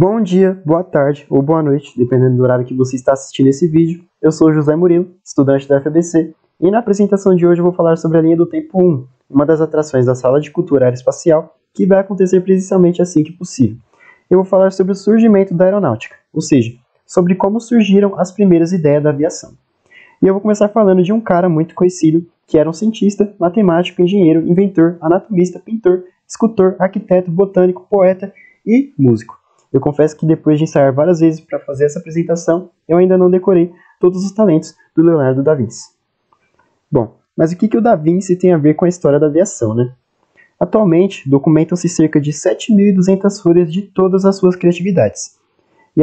Bom dia, boa tarde ou boa noite, dependendo do horário que você está assistindo esse vídeo. Eu sou José Murilo, estudante da FABC, e na apresentação de hoje eu vou falar sobre a linha do tempo 1, uma das atrações da Sala de Cultura Aeroespacial, que vai acontecer precisamente assim que possível. Eu vou falar sobre o surgimento da aeronáutica, ou seja, sobre como surgiram as primeiras ideias da aviação. E eu vou começar falando de um cara muito conhecido, que era um cientista, matemático, engenheiro, inventor, anatomista, pintor, escultor, arquiteto, botânico, poeta e músico. Eu confesso que depois de ensaiar várias vezes para fazer essa apresentação, eu ainda não decorei todos os talentos do Leonardo da Vinci. Bom, mas o que o Da Vinci tem a ver com a história da aviação, né? Atualmente, documentam-se cerca de 7.200 folhas de todas as suas criatividades. E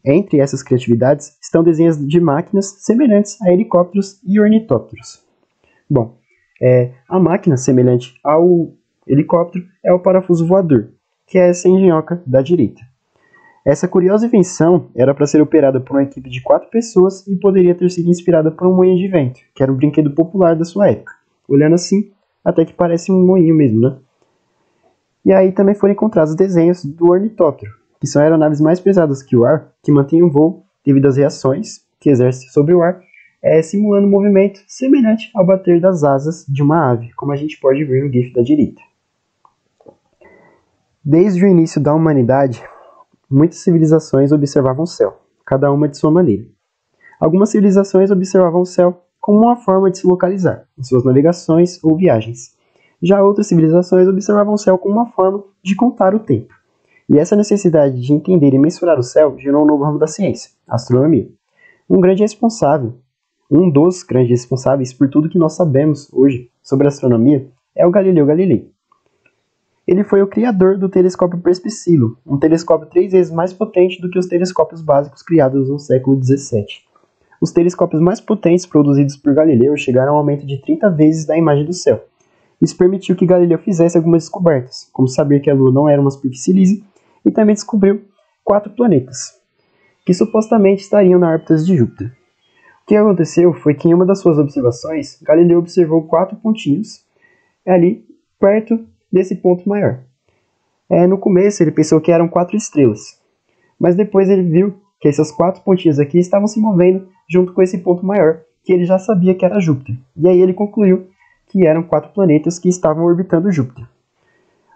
entre essas criatividades, estão desenhos de máquinas semelhantes a helicópteros e ornitópteros. Bom, a máquina semelhante ao helicóptero é o parafuso voador, que é essa engenhoca da direita. Essa curiosa invenção era para ser operada por uma equipe de 4 pessoas e poderia ter sido inspirada por um moinho de vento, que era um brinquedo popular da sua época. Olhando assim, até que parece um moinho mesmo, né? E aí também foram encontrados desenhos do ornitóptero, que são aeronaves mais pesadas que o ar, que mantêm o voo devido às reações que exerce sobre o ar, simulando um movimento semelhante ao bater das asas de uma ave, como a gente pode ver no GIF da direita. Desde o início da humanidade, muitas civilizações observavam o céu, cada uma de sua maneira. Algumas civilizações observavam o céu como uma forma de se localizar, em suas navegações ou viagens. Já outras civilizações observavam o céu como uma forma de contar o tempo. E essa necessidade de entender e mensurar o céu gerou um novo ramo da ciência, a astronomia. Um dos grandes responsáveis por tudo que nós sabemos hoje sobre a astronomia é o Galileu Galilei. Ele foi o criador do telescópio Perspicilo, um telescópio 3 vezes mais potente do que os telescópios básicos criados no século XVII. Os telescópios mais potentes produzidos por Galileu chegaram a um aumento de 30 vezes da imagem do céu. Isso permitiu que Galileu fizesse algumas descobertas, como saber que a Lua não era uma superfície lisa, e também descobriu 4 planetas, que supostamente estariam na órbita de Júpiter. O que aconteceu foi que em uma das suas observações, Galileu observou 4 pontinhos ali perto desse ponto maior. No começo ele pensou que eram 4 estrelas, mas depois ele viu que essas 4 pontinhas aqui estavam se movendo junto com esse ponto maior, que ele já sabia que era Júpiter. E aí ele concluiu que eram 4 planetas que estavam orbitando Júpiter.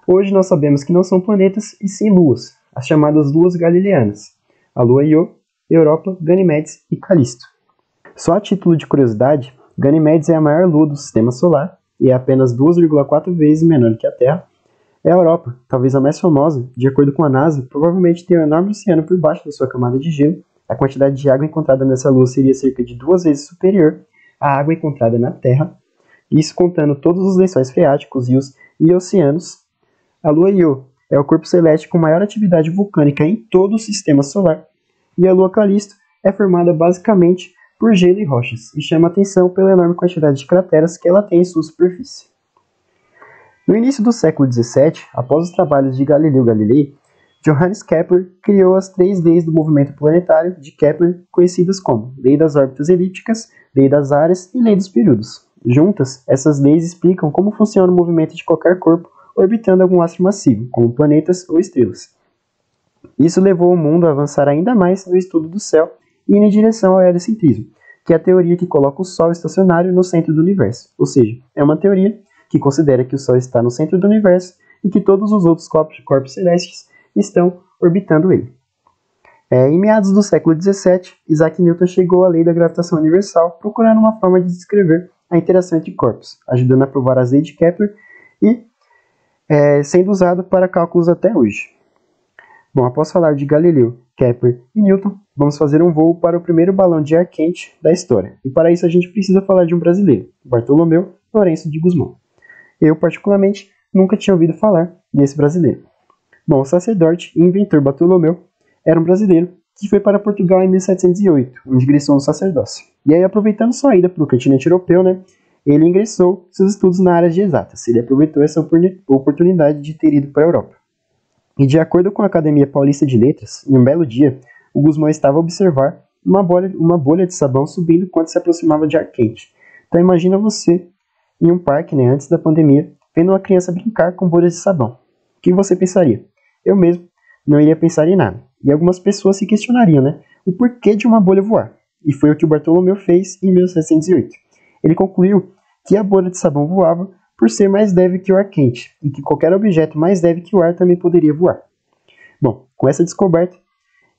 Hoje nós sabemos que não são planetas e sim luas, as chamadas luas galileanas, a lua Io, Europa, Ganimedes e Calisto. Só a título de curiosidade, Ganimedes é a maior lua do sistema solar e é apenas 2,4 vezes menor que a Terra. A Europa, talvez a mais famosa, de acordo com a NASA, provavelmente tem um enorme oceano por baixo da sua camada de gelo. A quantidade de água encontrada nessa lua seria cerca de 2 vezes superior à água encontrada na Terra, isso contando todos os lençóis freáticos, rios e oceanos. A lua Io é o corpo celeste com maior atividade vulcânica em todo o sistema solar, e a lua Calisto é formada basicamente por gelo e rochas, e chama atenção pela enorme quantidade de crateras que ela tem em sua superfície. No início do século XVII, após os trabalhos de Galileu Galilei, Johannes Kepler criou as 3 leis do movimento planetário de Kepler, conhecidas como Lei das órbitas elípticas, Lei das áreas e Lei dos períodos. Juntas, essas leis explicam como funciona o movimento de qualquer corpo orbitando algum astro massivo, como planetas ou estrelas. Isso levou o mundo a avançar ainda mais no estudo do céu e em direção ao heliocentrismo, que é a teoria que coloca o Sol estacionário no centro do universo, ou seja, é uma teoria que considera que o Sol está no centro do universo e que todos os outros corpos celestes estão orbitando ele. Em meados do século XVII, Isaac Newton chegou à lei da gravitação universal, procurando uma forma de descrever a interação entre corpos, ajudando a provar as leis de Kepler e sendo usado para cálculos até hoje. Bom, após falar de Galileu, Kepler e Newton, vamos fazer um voo para o primeiro balão de ar quente da história. E para isso a gente precisa falar de um brasileiro, Bartolomeu Lourenço de Gusmão. Eu, particularmente, nunca tinha ouvido falar desse brasileiro. Bom, o sacerdote e inventor Bartolomeu era um brasileiro que foi para Portugal em 1708, onde ingressou no sacerdócio. E aí, aproveitando sua ida para o continente europeu, ele ingressou seus estudos na área de exatas. Ele aproveitou essa oportunidade de ter ido para a Europa. E de acordo com a Academia Paulista de Letras, em um belo dia, o Gusmão estava a observar uma bolha de sabão subindo quando se aproximava de ar quente. Então imagina você em um parque, antes da pandemia, vendo uma criança brincar com bolhas de sabão. O que você pensaria? Eu mesmo não iria pensar em nada. E algumas pessoas se questionariam, né, o porquê de uma bolha voar. E foi o que o Bartolomeu fez em 1708. Ele concluiu que a bolha de sabão voava por ser mais leve que o ar quente, e que qualquer objeto mais leve que o ar também poderia voar. Bom, com essa descoberta,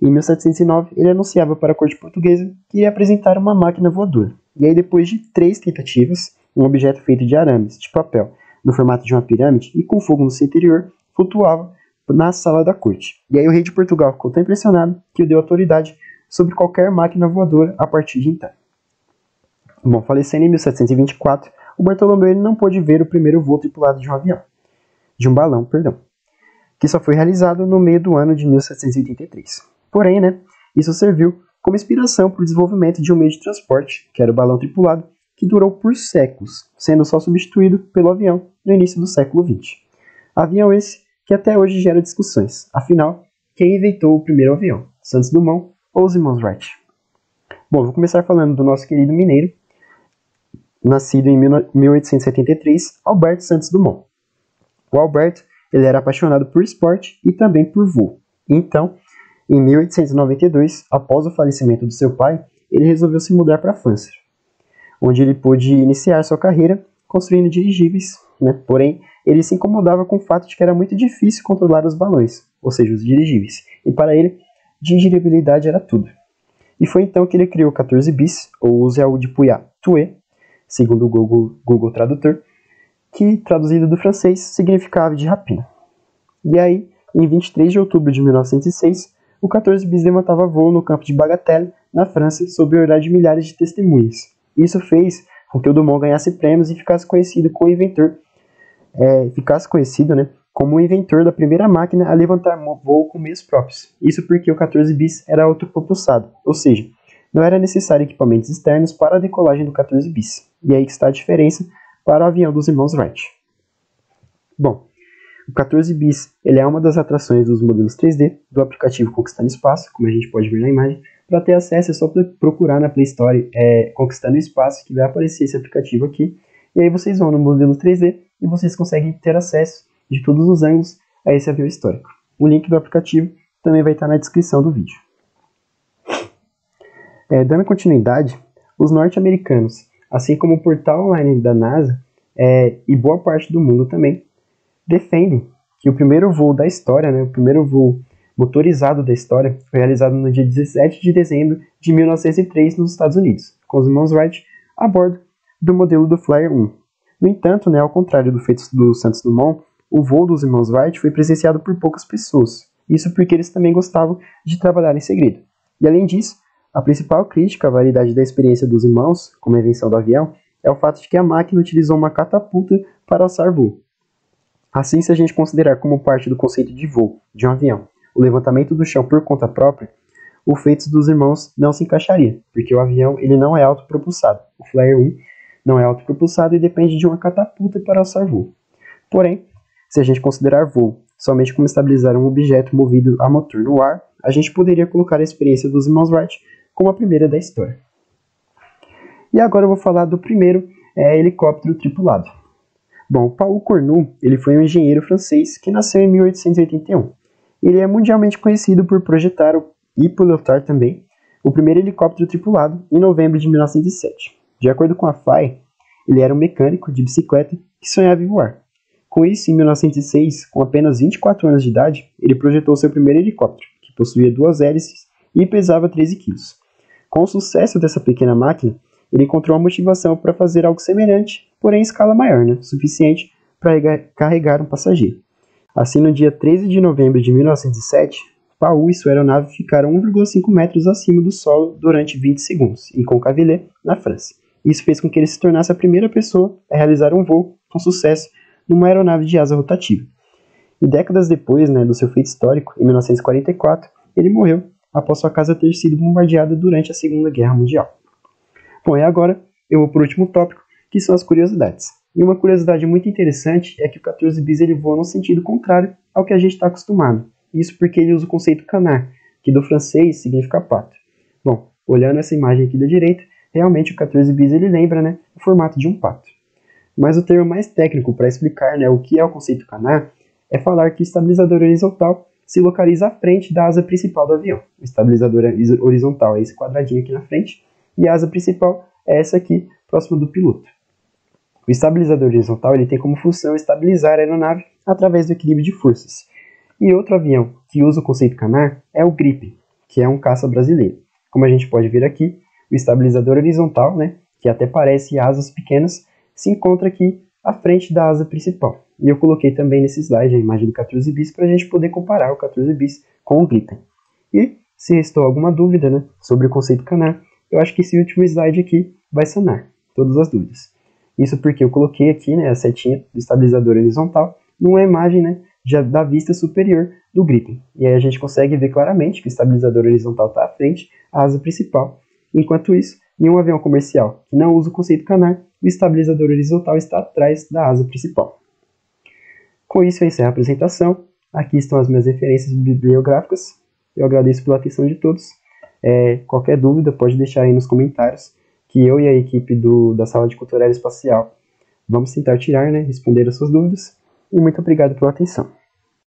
em 1709, ele anunciava para a corte portuguesa que ia apresentar uma máquina voadora. E aí, depois de 3 tentativas, um objeto feito de arames, de papel, no formato de uma pirâmide e com fogo no seu interior, flutuava na sala da corte. E aí o rei de Portugal ficou tão impressionado que o deu autoridade sobre qualquer máquina voadora a partir de então. Bom, falecendo em 1724, o Bartolomeu não pôde ver o primeiro voo tripulado de um balão, que só foi realizado no meio do ano de 1783. Porém, isso serviu como inspiração para o desenvolvimento de um meio de transporte, que era o balão tripulado, que durou por séculos, sendo só substituído pelo avião no início do século XX. Avião esse que até hoje gera discussões. Afinal, quem inventou o primeiro avião? Santos Dumont ou os irmãos Wright? Bom, vou começar falando do nosso querido mineiro, nascido em 1873, Alberto Santos Dumont. O Alberto, ele era apaixonado por esporte e também por voo. Então, em 1892, após o falecimento do seu pai, ele resolveu se mudar para a França, onde ele pôde iniciar sua carreira construindo dirigíveis, Porém, ele se incomodava com o fato de que era muito difícil controlar os balões, ou seja, os dirigíveis, e para ele, dirigibilidade era tudo. E foi então que ele criou o 14 bis, ou o Zéu de Puyat Tué, segundo o Google Tradutor, que, traduzido do francês, significava de rapina. E aí, em 23 de outubro de 1906, o 14 bis levantava voo no campo de Bagatelle, na França, sob o olhar de milhares de testemunhas. Isso fez com que o Dumont ganhasse prêmios e ficasse conhecido como o inventor da primeira máquina a levantar voo com meios próprios. Isso porque o 14 bis era autopropulsado, ou seja, não era necessário equipamentos externos para a decolagem do 14 bis. E aí que está a diferença para o avião dos irmãos Wright. Bom, o 14 bis ele é uma das atrações dos modelos 3D do aplicativo Conquistando Espaço, como a gente pode ver na imagem. Para ter acesso é só procurar na Play Store Conquistando Espaço, que vai aparecer esse aplicativo aqui. E aí vocês vão no modelo 3D e vocês conseguem ter acesso de todos os ângulos a esse avião histórico. O link do aplicativo também vai estar na descrição do vídeo. Dando continuidade, os norte-americanos, assim como o portal online da NASA e boa parte do mundo também, defendem que o primeiro voo da história, o primeiro voo motorizado da história, foi realizado no dia 17 de dezembro de 1903 nos Estados Unidos, com os irmãos Wright a bordo do modelo do Flyer 1. No entanto, ao contrário do feito do Santos Dumont, o voo dos irmãos Wright foi presenciado por poucas pessoas. Isso porque eles também gostavam de trabalhar em segredo. E além disso, a principal crítica à validade da experiência dos irmãos, como a invenção do avião, é o fato de que a máquina utilizou uma catapulta para alçar voo. Assim, se a gente considerar como parte do conceito de voo de um avião o levantamento do chão por conta própria, o feito dos irmãos não se encaixaria, porque o avião ele não é autopropulsado. O Flyer 1 não é autopropulsado e depende de uma catapulta para alçar voo. Porém, se a gente considerar voo somente como estabilizar um objeto movido a motor no ar, a gente poderia colocar a experiência dos irmãos Wright como a primeira da história. E agora eu vou falar do primeiro helicóptero tripulado. Bom, o Paul Cornu ele foi um engenheiro francês que nasceu em 1881. Ele é mundialmente conhecido por projetar e pilotar também o primeiro helicóptero tripulado em novembro de 1907. De acordo com a FAI, ele era um mecânico de bicicleta que sonhava em voar. Com isso, em 1906, com apenas 24 anos de idade, ele projetou seu primeiro helicóptero, que possuía 2 hélices e pesava 13 kg. Com o sucesso dessa pequena máquina, ele encontrou a motivação para fazer algo semelhante, porém em escala maior, suficiente para carregar um passageiro. Assim, no dia 13 de novembro de 1907, Paul e sua aeronave ficaram 1,5 metros acima do solo durante 20 segundos, em Concarneau, na França. Isso fez com que ele se tornasse a primeira pessoa a realizar um voo com sucesso numa aeronave de asa rotativa. E décadas depois do seu feito histórico, em 1944, ele morreu após sua casa ter sido bombardeada durante a Segunda Guerra Mundial. Bom, e agora eu vou para o último tópico, que são as curiosidades. E uma curiosidade muito interessante é que o 14 bis ele voa no sentido contrário ao que a gente está acostumado. Isso porque ele usa o conceito canard, que do francês significa pato. Bom, olhando essa imagem aqui da direita, realmente o 14 bis ele lembra o formato de um pato. Mas o termo mais técnico para explicar o que é o conceito canard é falar que o estabilizador horizontal se localiza à frente da asa principal do avião. O estabilizador horizontal é esse quadradinho aqui na frente, e a asa principal é essa aqui, próxima do piloto. O estabilizador horizontal ele tem como função estabilizar a aeronave através do equilíbrio de forças. E outro avião que usa o conceito canar é o Gripen, que é um caça brasileiro. Como a gente pode ver aqui, o estabilizador horizontal, que até parece asas pequenas, se encontra aqui à frente da asa principal. E eu coloquei também nesse slide a imagem do 14 bis para a gente poder comparar o 14 bis com o Gripen. E se restou alguma dúvida sobre o conceito canar, eu acho que esse último slide aqui vai sanar todas as dúvidas. Isso porque eu coloquei aqui a setinha do estabilizador horizontal numa imagem já da vista superior do Gripen. E aí a gente consegue ver claramente que o estabilizador horizontal está à frente, a asa principal. Enquanto isso, em um avião comercial que não usa o conceito canar, o estabilizador horizontal está atrás da asa principal. Com isso eu encerro a apresentação. Aqui estão as minhas referências bibliográficas. Eu agradeço pela atenção de todos. Qualquer dúvida pode deixar aí nos comentários, que eu e a equipe da Sala de Cultura Aeroespacial vamos tentar tirar, responder as suas dúvidas. E muito obrigado pela atenção.